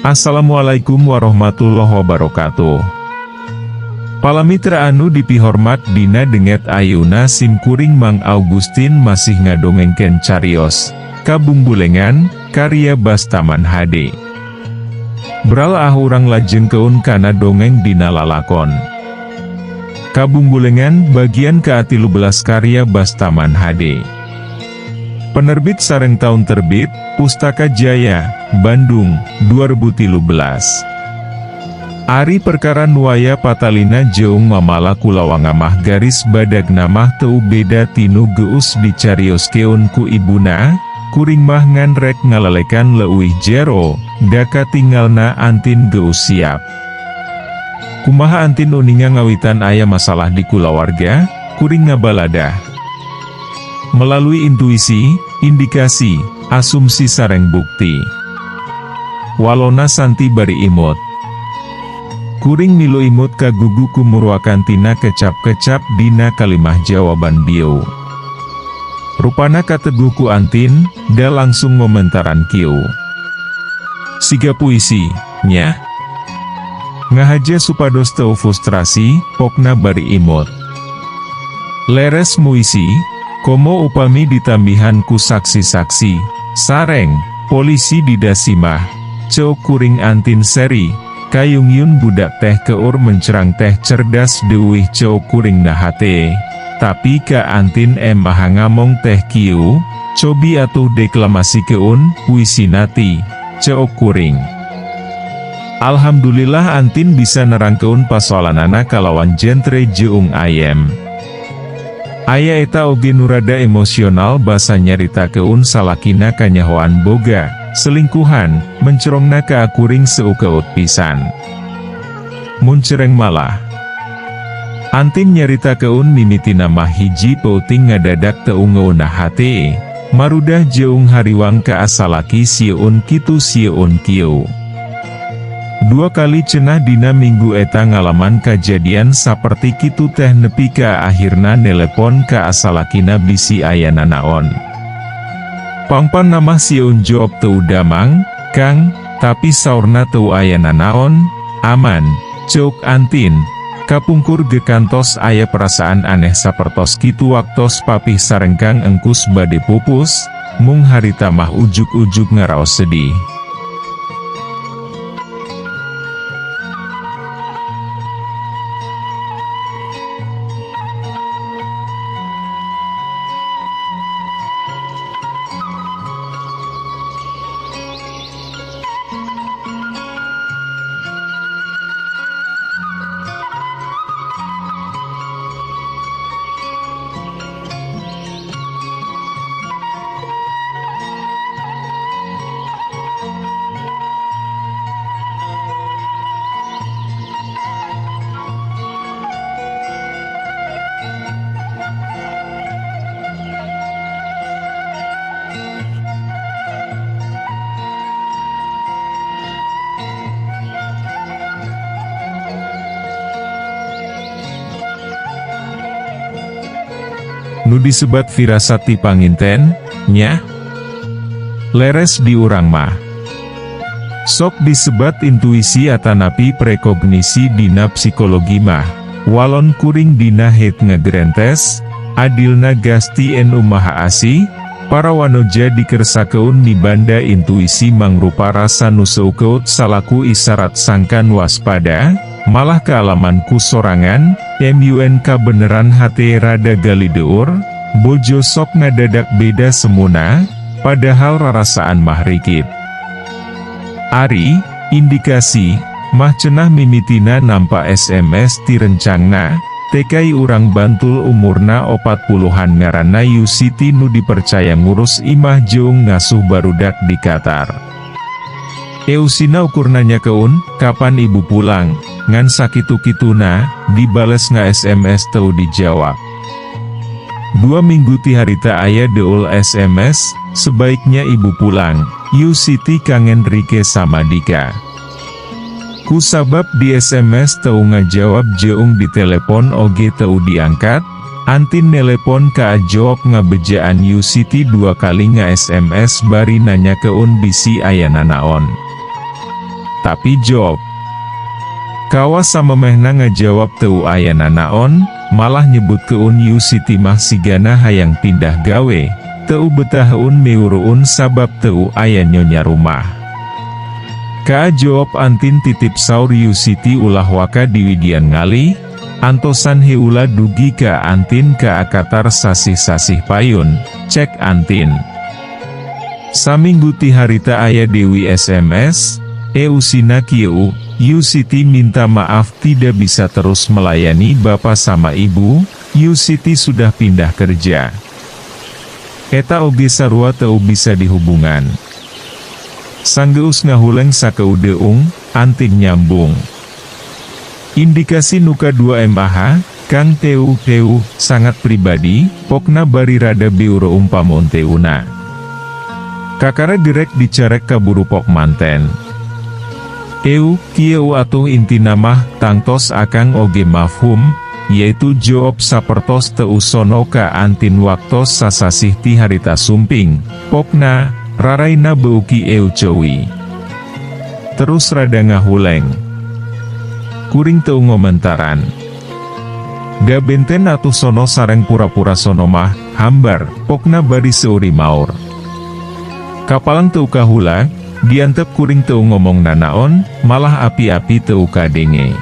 Assalamualaikum warahmatullahi wabarakatuh. Palamitra anu dipihormat dina denget ayeuna simkuring Mang Augustin masih ngadongengkeun carios Kabungbulengan karya Bastaman HD. Beralah urang lajeng keun kana dongeng dina lalakon Kabungbulengan bagian ke-13 karya Bastaman HD. Penerbit sareng tahun terbit, Pustaka Jaya, Bandung, 2013. Ari perkara nuaya patalina jeung mamala kulawangamah garis badag namah teu beda tinu geus dicarioskeun ku ibuna, kuring mah nganrek ngalelekan leuwih jero, daka tinggalna antin geus siap. Kumaha antin uninga ngawitan aya masalah di kulawarga, kuring ngabaladah. Melalui intuisi, indikasi, asumsi sareng bukti. Walona santi bari imut. Kuring milu imut kagugu kumurwakan tina kecap-kecap dina kalimah jawaban bieu. Rupana kateguh ku antin, da langsung momentaran kieu. Siga puisi, nya. Ngahaja supados teu frustrasi, pokna bari imut. Leres muisi, komo upami ditambihan ku saksi-saksi, sareng, polisi didasimah, ceuk kuring antin seri, kayung yun budak teh keur mencerang teh cerdas deuwih ceuk kuring nahate, tapi ka antin maha ngamong teh kieu, cobi atuh deklamasi keun, puisi nati, ceuk kuring. Alhamdulillah antin bisa nerangkeun pasoalanana kalawan jentre jeung ayem. Aya eta oge nurada emosional basa nyarita keun salakina kanyahoan boga, selingkuhan, mencerongna ka akuring seukeut pisan. Mun cereng malah. Antin nyarita keun mimitina mah hiji peuting ngadadak teu ngeunah hate, marudah jeung hariwang ka asalaki sieun kitu sieun kieu. 2 kali cenah dina minggu eta ngalaman kajadian saperti kitu teh nepi ka akhirna nelepon ka asalakina bisi ayana naon. Pangpan nama sieun jawab teu damang, Kang, tapi saurna teu ayana naon, aman, ceuk antin. Kapungkur gekantos aya perasaan aneh sapertos kitu waktos papih sarengkang engkus bade pupus, mung harita mah ujuk-ujuk ngaraos sedih. Nu disebat firasati panginten, nya. Leres di urang mah. Sok disebat intuisi atanapi prekognisi dina psikologi mah. Walon kuring dina het ngegrentes, adilna gasti enu maha asih, para wanoja dikersakeun nibanda intuisi mangrupa rasa nu seukeut salaku isyarat sangkan waspada, malah kealamanku sorangan, MUNK beneran hate rada galideur, bojo sok ngadadak beda semuna, padahal rarasaan mah rikip. Ari, indikasi, mah cenah mimitina nampa SMS ti rencangna, TKI urang Bantul umurna 40-an ngaranna Yusiti nu dipercaya ngurus imah jeung ngasuh barudak di Qatar. Eusina ukurna nyakeun, kapan ibu pulang, ngan sakitu-kituna, dibales nga-SMS teu dijawab. 2 minggu ti harita aya deul SMS, sebaiknya ibu pulang, Yusiti kangen Rike sama Dika. Kusabab di SMS teu ngajawab jeung di telepon oge teu diangkat, antin nelepon ka jawab ngabejaan Yusiti 2 kali nga-SMS bari nanya keun bisi ayana naon. tapi Job kawa samemehna ngejawab teu aya nanaon, malah nyebut keun yu Siti mah sigana hayang pindah gawe, teu betahun meuruun sabab teu aya nyonya rumah. Ka jawab Antin titip saur yu Siti ulah waka diwidian ngali, antosan heula dugi ka Antin ka akatar sasih-sasih payun, cek Antin. Saminggu ti harita aya Dewi SMS, usina kieu, yu Siti minta maaf tidak bisa terus melayani bapak sama ibu, yu Siti sudah pindah kerja. Eta oge sarua teu bisa dihubungan. Sanggeus ngahuleng sakeudeung, Antin nyambung. Indikasi nuka 2 MAH, Kang teu sangat pribadi, pokna bari rada biuro umpamun teuna. Kakara direk dicarek kaburu pok manten. Kieu atuh intina mah tangtos akang oge mafhum, yaitu jawab sapertos teu sono ka Antin waktos sasasih ti harita sumping, pokna, raraina beuki ceui. Terus rada ngahuleng. Kuring teu ngomentaran. Da benten atuh sono sareng pura-pura sono mah, hambar, pokna bari seuri maur. Kapalang teu kahula, diantep kuring teu ngomong nanaon, malah api-api teu kadenge.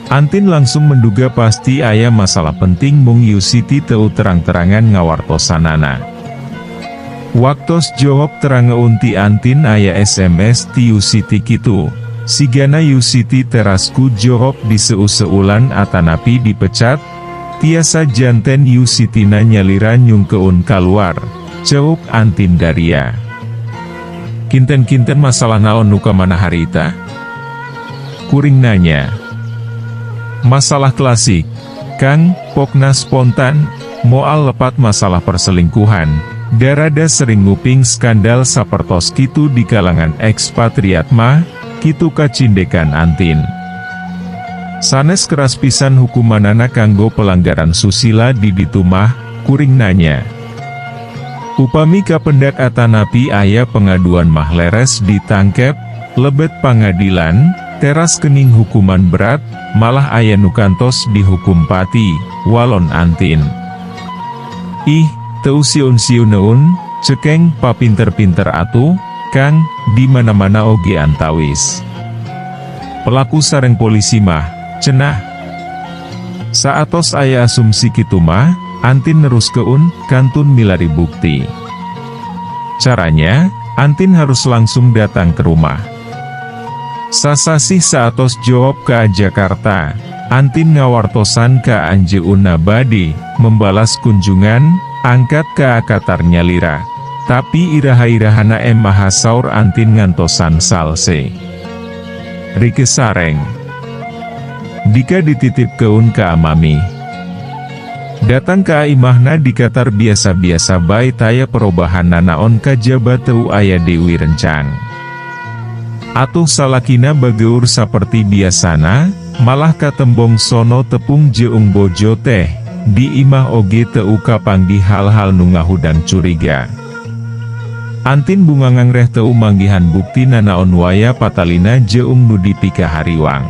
Antin langsung menduga pasti aya masalah penting mung yu Siti teu terang-terangan ngawartosanana. Waktos jawab terangeunti Antin aya SMS ti yu Siti kitu, sigana yu Siti terasku jawab diseu-seulan atanapi dipecat, tiasa janten yu Sitina nyalira nyungkeun kaluar, jawab Antin Daria. Kinten-kinten masalah naon nuka mana harita? Kuring nanya. Masalah klasik, Kang, pokna spontan, moal lepat masalah perselingkuhan, darada sering nguping skandal sapertos kitu di kalangan ekspatriat mah, kitu kacindekan Antin. Sanes keras pisan hukumanana kanggo pelanggaran susila di ditu mah, kuring nanya. Upami kapendak atanapi aya pengaduan mah leres ditangkep, lebet pangadilan, teras kening hukuman berat, malah aya nukantos dihukum pati, walon Antin. Ih, teu siun-siuneun, cekeng papinter-pinter atuh, Kang, di mana-mana oge antawis. Pelaku sareng polisi mah, cenah. Saatos aya asumsi kitu mah, Antin neruskeun, kantun milari bukti. Caranya, Antin harus langsung datang ke rumah. Sasasih saatos jawab ka Jakarta, Antin ngawartosan ka Anjeunna bade, membalas kunjungan, angkat ka akatar nyalira. Tapi iraha-irahana maha saur Antin ngantosan salse. Rike sareng. Dika dititip keun ka Amami. Datang ka imahna dikatar biasa-biasa bae taya perubahan nanaon kajaba teu aya Dewi rencang. Atuh salakina bageur saperti biasana, malah katembong sono tepung jeung bojo teh, di imah oge teu kapanggi hal-hal nu ngahudang curiga. Antin bungangang reh teu manggihan bukti nanaon waya patalina jeung nu dipika hariwang.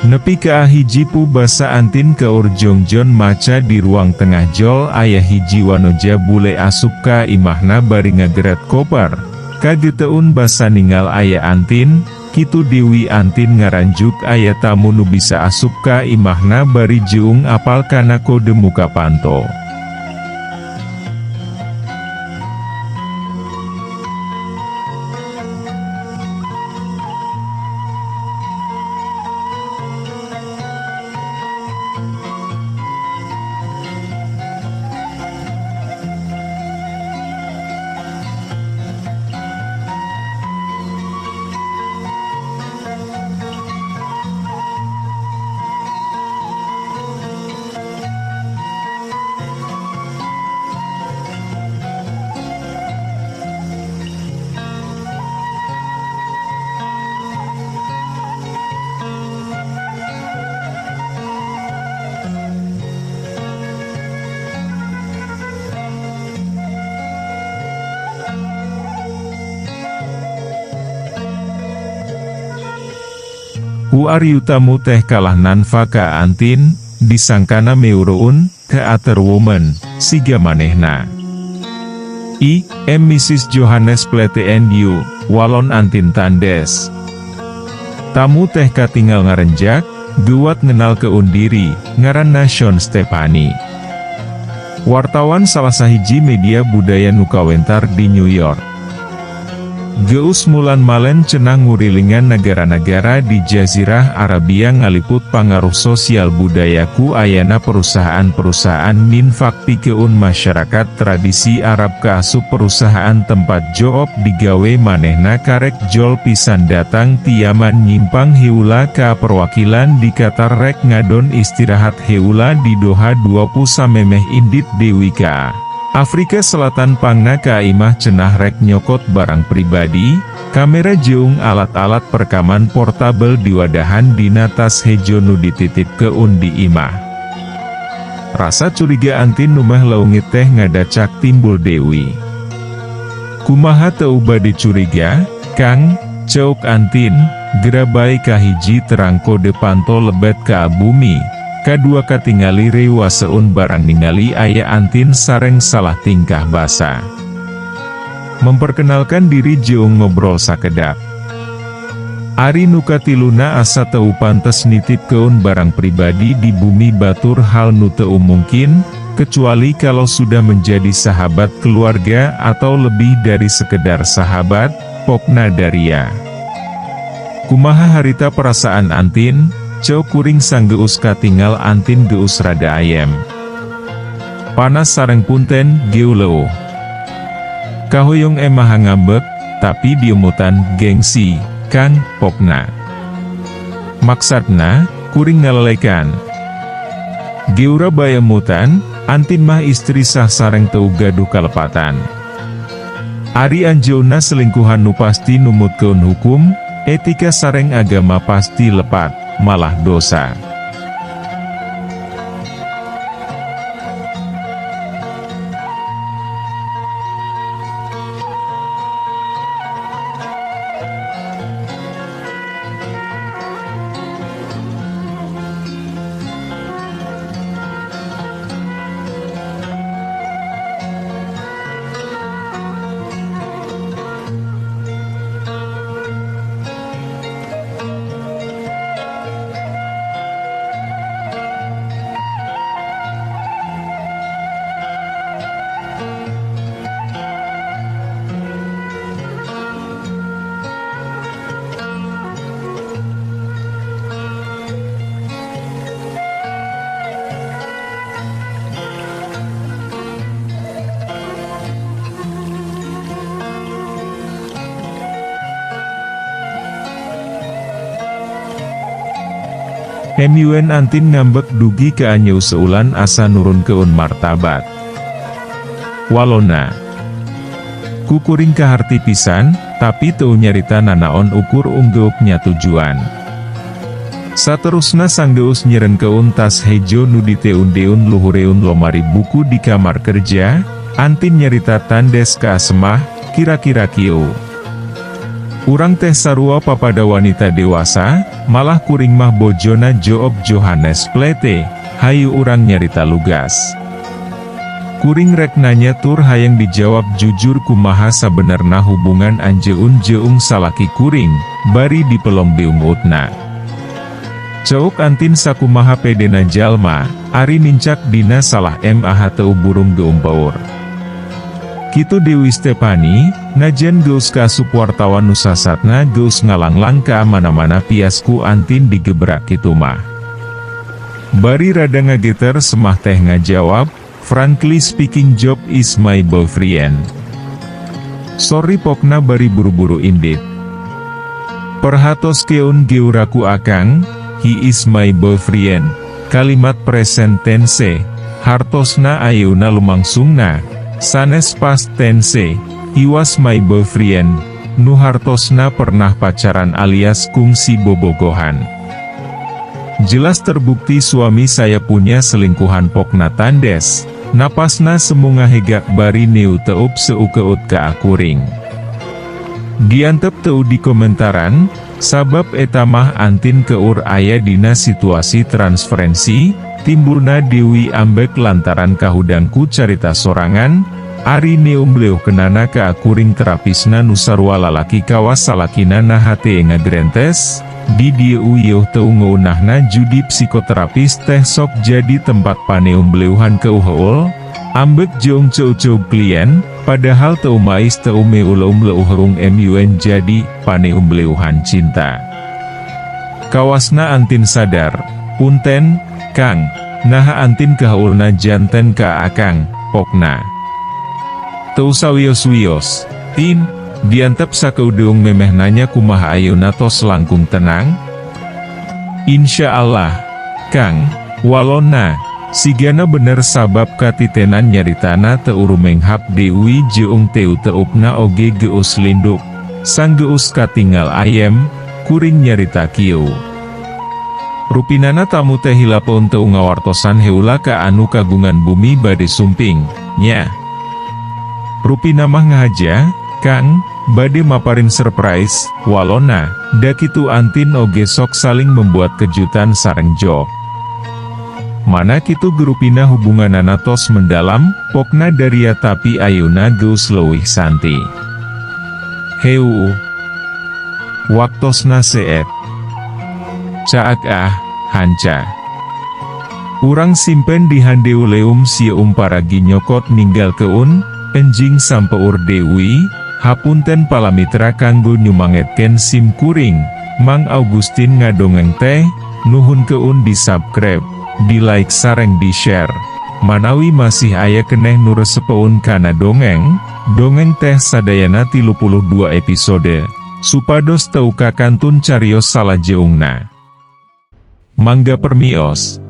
Nepi ka hiji pu basa Antin ke urjongjon maca di ruang tengah jol aya hiji wanoja bule asup ka imahna bari ngageret koper. Kageteun basa ninggal aya Antin, kitu Dewi Antin ngaranjuk aya tamu nu bisa asup ka imahna bari jeung apal kana kode muka panto. Ku ari tamu teh kalah nanfa ka Antin, disangkana meureun, ke other woman, siga manehna. Mrs. Johannes Plate and you, walon Antin tandes. Tamu teh katinggal ngarenjak, guat ngenal keun diri, ngaranna Sean Stefani. Wartawan salah sahiji media budaya nu kawentar di New York. Geus mulan malen cenah ngurilingan negara-negara di Jazirah Arabia ngaliput pangaruh sosial budayaku ayana perusahaan-perusahaan minfak pikeun masyarakat tradisi Arab kaasup perusahaan tempat job digawe manehna karek jol pisan datang tiaman nyimpang heula ka perwakilan di Qatar rek ngadon istirahat heula di Doha 20 samemeh indit Dewika. Afrika Selatan pangna ka imah cenah rek nyokot barang pribadi, kamera jeung alat-alat perekaman portabel diwadahan dina tas hejo nu dititip keun di imah. Rasa curiga Antin numeh leungit teh ngadacak timbul Dewi. Kumaha teu bade curiga, Kang, ceuk Antin, gerabai kahiji terang kode panto lebet ka bumi. Kadua katingali rewa seun barang ningali aya Antin sareng salah tingkah basa. Memperkenalkan diri jeung ngobrol sakedap. Ari nu katiluna asa teu pantes nitip keun barang pribadi di bumi batur hal nu teu mungkin, kecuali kalau sudah menjadi sahabat keluarga atau lebih dari sekedar sahabat, pokna daria. Kumaha harita perasaan Antin? Ceu kuring sang geus katinggal Antin geus rada ayem. Panas sareng punten, geuleuh. Kahoyong emah ngambek, tapi diumutan gengsi, Kang, pokna. Maksudna, kuring ngalelekan. Geura bayemutan, Antin mah istri sah sareng teu gaduh kalepatan. Ari anjeunna selingkuhan nu pasti numutkeun hukum, etika sareng agama pasti lepat. Malah dosa. Hemyuen Antin ngambek dugi ke anyeu seulan asa nurun keun martabat. Walona. Kukuring kaharti pisan, tapi teu nyarita nanaon ukur unggeuknya tujuan. Saterusna sang geus nyeren keun tas hejo nu diteun-deun luhureun lomari buku di kamar kerja, Antin nyarita tandes ka Semah, kira-kira kieu. Urang teh sarua papada wanita dewasa, malah kuring mah bojona Job Johannes Plate, hayu urang nyarita lugas. Kuring rek nanya tur hayang dijawab jujur kumaha sabenerna hubungan anjeun jeung salaki kuring, bari dipelong beung utna. Ceuk antin sakumaha pedena jalma, ari nincak dina salah mah teu burung geum baur. Kitu Dewi Stefani, najan geus kasup wartawan nusasatna geus ngalang-lang ka mana-mana piasku antin digebrak kitu mah. Bari rada ngageter semah teh ngajawab, frankly speaking Job is my boyfriend. Sorry pokna bari buru-buru indit. Perhatos keun geuraku akang, he is my boyfriend. Kalimat present tense, hartosna ayeuna lumangsungna, sanes past tense, he was my boyfriend, nu hartosna pernah pacaran alias kungsi bobogohan. Jelas terbukti suami saya punya selingkuhan pokna tandes, napasna semunga hegak bari neu teup seukeut ka akuring. Diantep teu di komentaran, sabab eta mah antin keur aya dina situasi transferensi, timbulna Dewi ambek lantaran kahudangku carita sorangan, ari neum bleuh kenana ka akuring terapisna nu sarua lalaki kawas salakina na hate ngagrentes, di dieu uyeuh teu ngeunahna judi psikoterapis teh sok jadi tempat paneum bleuhan keuheul, ambek jeung ceu-ceu klien, padahal teu mais teu meulum leuheung mun jadi paneum bleuhan cinta. Kawasna antin sadar, punten, Kang, naha antin kahaulna janten ka akang, pokna. Teu sawios-wios, tin, diantep sakeudeung memeh nanya kumaha ayeuna tos langkung tenang? Insya Allah, Kang, walona, sigana bener sabab katitenan nyaritana teu rumenghap Dewi jeung teu teupna oge geus linduk, sang geus katinggal ayem, kuring nyarita kieu. Rupinana tamu teh hilapun teu ngawartosan heula ka anu kagungan bumi bade sumping, nya. Rupina mah ngahaja, Kang, bade maparin surprise, walona, da kitu antin oge sok saling membuat kejutan sareng Job. Mana kitu gerupina hubunganana tos mendalam, pokna daria tapi ayeuna geus leuwih santi. Heu, waktosna seet. Caak hanca. Urang simpen di handeuleum sieum paragi nyokot ninggal keun, enjing sampeur Dewi, hapunten palamitra kanggo nyumangetken sim kuring, Mang Augustin ngadongeng teh, nuhun keun di subscribe, di like sareng di share. Manawi masih aya keneh nu resepeun kana dongeng teh sadayana 32 episode, supados teu kakantun carios salajeungna. Mangga permios.